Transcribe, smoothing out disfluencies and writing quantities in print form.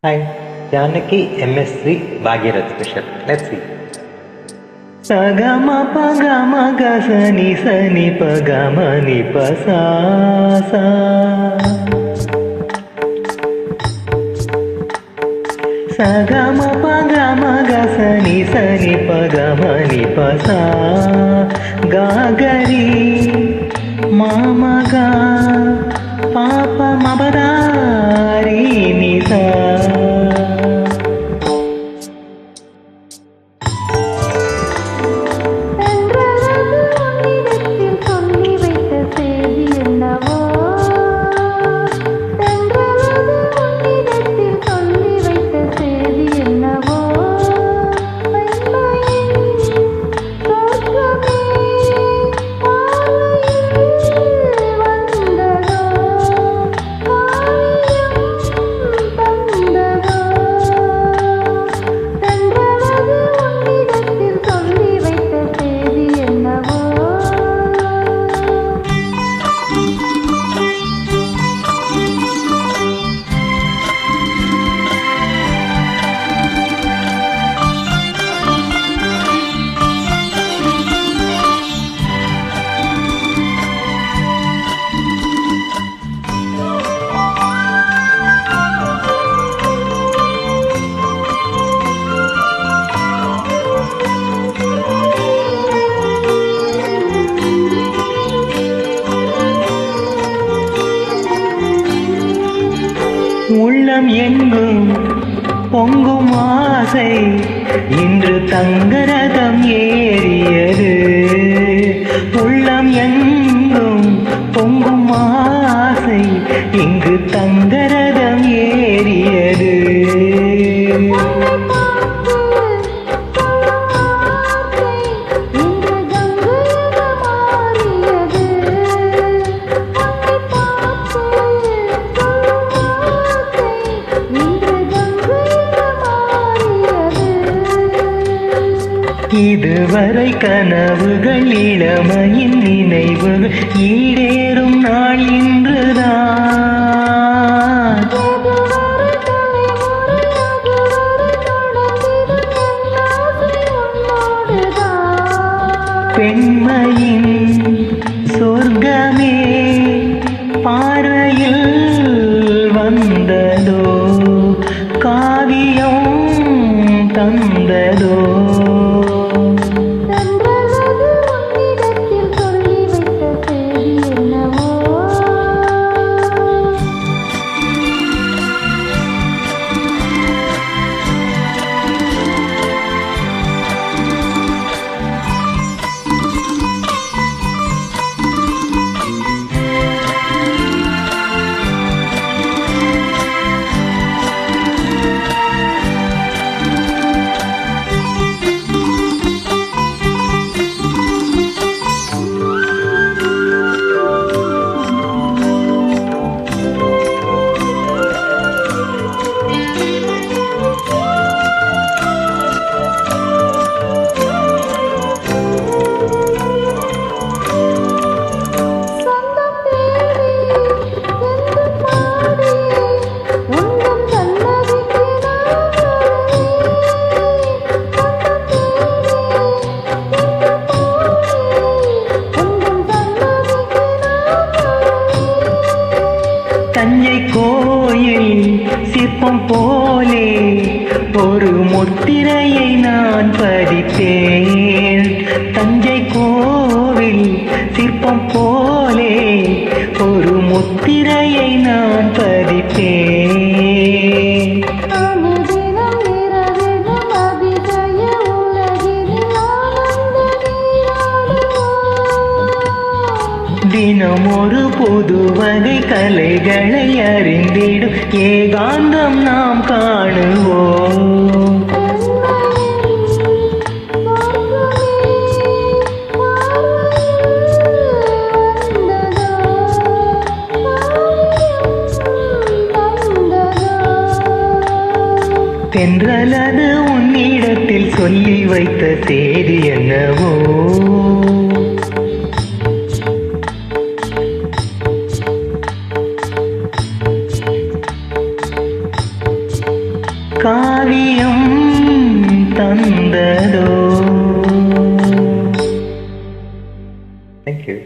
Hi, Janaki MSc Bhagirath special. Let's see. Sagama pagama ga sani sani pagama ni pa sa sa. Sagama pagama ga sani sani pagama ni pa sa. Ga gari mama ga papa mabadari ni sa. உள்ளம் எங்கும் பொங்கும் ஆசை இன்று தங்கரதம் ஏறியது. உள்ளம் எங்கும் பொங்கும் ஆசை இங்கு தங்கரதம் ஏறியது. இதுவரை கனவுகள் இளமையின் நினைவுகள் ஈடேறும் நாள் இன்றுதான். பெண்மையின் சொர்க்கமே பார்வையில் வந்ததோ, காவியம் தந்ததோ. தஞ்சை கோயில் சிற்பம் போலே ஒரு முத்திரையை நான் பதித்தேன். தஞ்சை கோவில் சிற்பம் போலே ஒரு முத்திரையை நான் பதித்தேன். தினம் ஒரு புது வகை கலைகளை அறிந்திடும் ஏகாந்தம் நாம் காணுவோம். தென்றலது உன்னிடத்தில் சொல்லி வைத்த செய்தி என்னவோ. காவியம் தந்ததோ. Thank you.